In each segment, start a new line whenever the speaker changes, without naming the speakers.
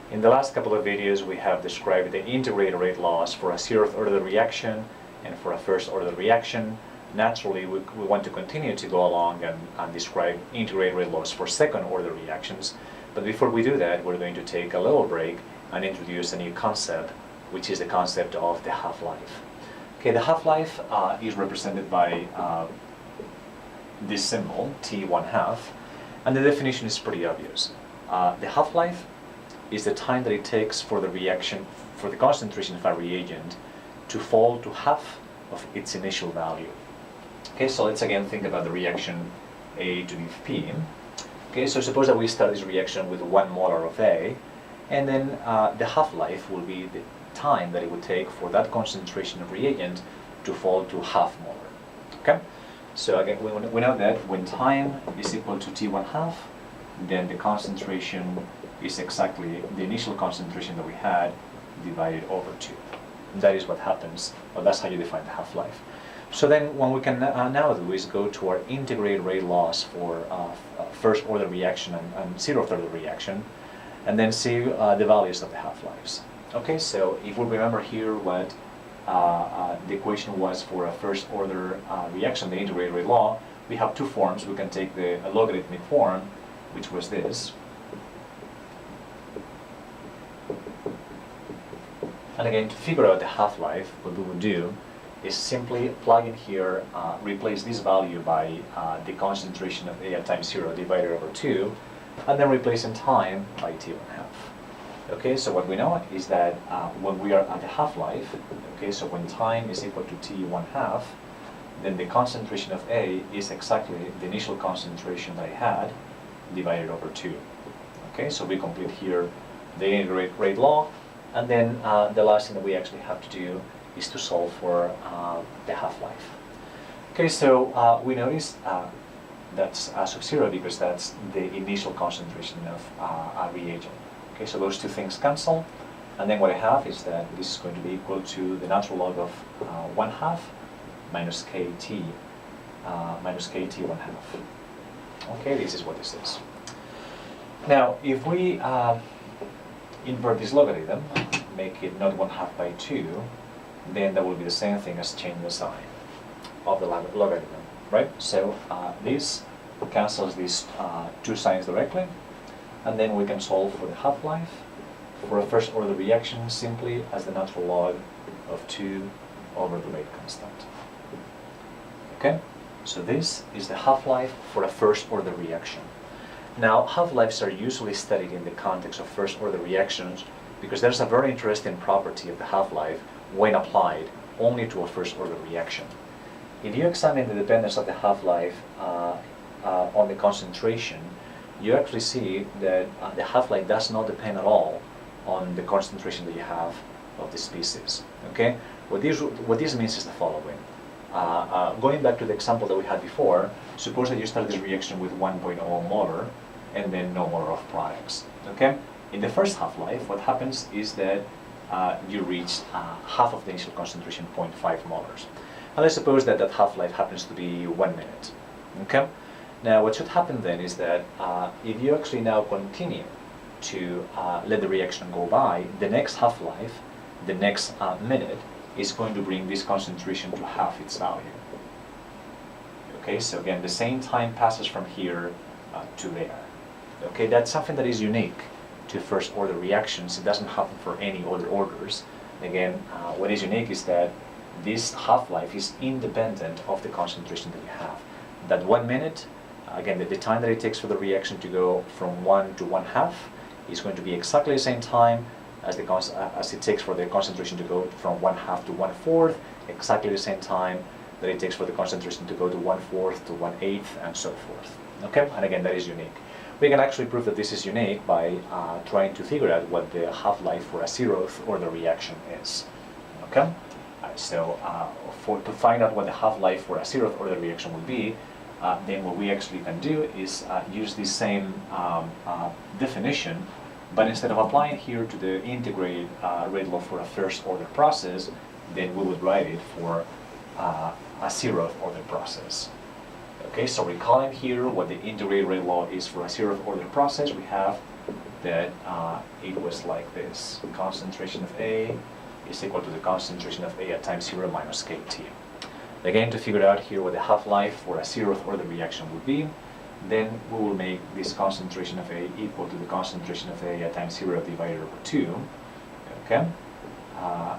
In the last couple of videos, we have described the integrated rate laws for a zeroth order reaction and for a first order reaction. Naturally, we want to continue to go along and describe integrated rate laws for second order reactions. But before we do that, we're going to take a little break and introduce a new concept, which is the concept of the half-life. Okay, the half-life is represented by this symbol, T1/2, and the definition is pretty obvious. The half-life is the time that it takes for the reaction, for the concentration of a reagent to fall to half of its initial value. Okay, so let's again think about the reaction A to give P. Okay, so suppose that we start this reaction with 1 molar of A, and then the half-life will be the time that it would take for that concentration of reagent to fall to half molar. Okay, so again, we know that when time is equal to T1/2, then the concentration is exactly the initial concentration that we had divided over 2. That is what happens, well, that's how you define the half-life. So then what we can now do is go to our integrated rate laws for first order reaction and zeroth order reaction, and then see the values of the half-lives. Okay, so if we remember here what the equation was for a first order reaction, the integrated rate law, we have two forms. We can take the logarithmic form, which was this. And again, to figure out the half-life, what we would do is simply plug in here, replace this value by the concentration of A at time 0 divided over 2, and then replace in time by T1/2. Okay, so what we know is that when we are at the half-life, okay, so when time is equal to T1/2, then the concentration of A is exactly the initial concentration that I had divided over 2. Okay, so we complete here the integrated rate law, and then the last thing that we actually have to do is to solve for the half-life. Okay, so we notice that's sub 0 because that's the initial concentration of a reagent. Okay, so those two things cancel, and then what I have is that this is going to be equal to the natural log of 1/2 minus KT 1/2. Okay, this is what this is. Now, if we invert this logarithm, make it not 1/2 by 2, then that will be the same thing as changing the sign of the logarithm, right? So this cancels these two signs directly, and then we can solve for the half-life for a first order reaction simply as the natural log of 2 over the rate constant. Okay, so this is the half-life for a first order reaction. Now, half-lives are usually studied in the context of first order reactions because there's a very interesting property of the half-life when applied only to a first order reaction. If you examine the dependence of the half-life on the concentration, you actually see that the half-life does not depend at all on the concentration that you have of the species. Okay, what this means is the following. Going back to the example that we had before, suppose that you start this reaction with 1.0 molar and then no molar of products. Okay, in the first half-life, what happens is that you reach half of the initial concentration, 0.5 molars. And let's suppose that that half-life happens to be 1 minute. Okay, now what should happen then is that if you actually now continue to let the reaction go by, the next half-life, the next minute, is going to bring this concentration to half its value. Okay, so again, the same time passes from here to there. Okay, that's something that is unique to first order reactions. It doesn't happen for any other orders. Again, what is unique is that this half-life is independent of the concentration that you have. That 1 minute, again, the time that it takes for the reaction to go from 1 to 1/2 is going to be exactly the same time as it takes for the concentration to go from 1/2 to 1/4, exactly the same time that it takes for the concentration to go to 1/4 to 1/8, and so forth. Okay, and again, that is unique. We can actually prove that this is unique by trying to figure out what the half-life for a zeroth order reaction is. Okay, so to find out what the half-life for a zeroth order reaction will be, then what we actually can do is use this same definition, but instead of applying here to the integrated rate law for a first order process, then we would write it for a zeroth order process. Okay, so recalling here what the integrated rate law is for a zeroth order process, we have that it was like this. Concentration of A is equal to the concentration of A at time 0 minus KT. Again, to figure out here what the half-life for a zeroth order reaction would be, then we will make this concentration of A equal to the concentration of A at time 0 divided over 2. Okay?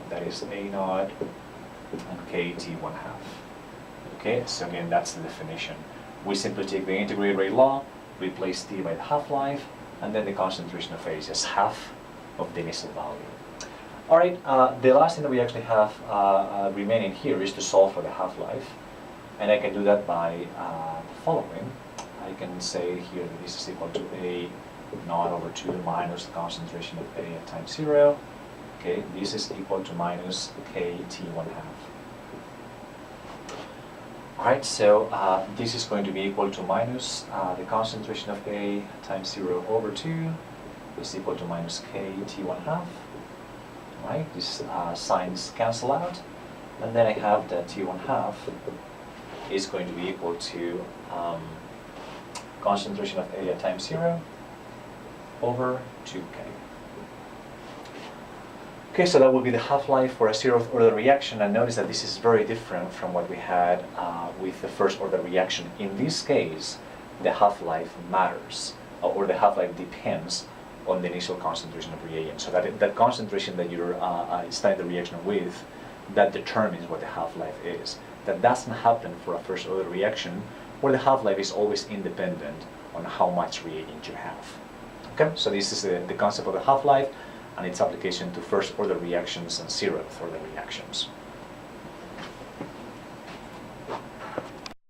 That is A naught and KT 1/2. Okay, so again, that's the definition. We simply take the integrated rate law, replace T by the half-life, and then the concentration of A is just half of the initial value. All right, the last thing that we actually have remaining here is to solve for the half-life. And I can do that by the following. I can say here that this is equal to A naught over 2 minus the concentration of A at time 0. Okay, this is equal to minus KT 1/2. All right, so this is going to be equal to minus the concentration of A times 0 over 2 is equal to minus KT 1/2. Right, these signs cancel out, and then I have that T 1/2 is going to be equal to concentration of A at time 0 over 2K. Okay, so that will be the half-life for a zeroth order reaction, and notice that this is very different from what we had with the first order reaction. In this case, the half-life matters, or the half-life depends on the initial concentration of reagent. So that concentration that you're starting the reaction with, that determines what the half-life is. That doesn't happen for a first order reaction, where the half-life is always independent on how much reagent you have. Okay, so this is the concept of the half-life and its application to first order reactions and zeroth order reactions.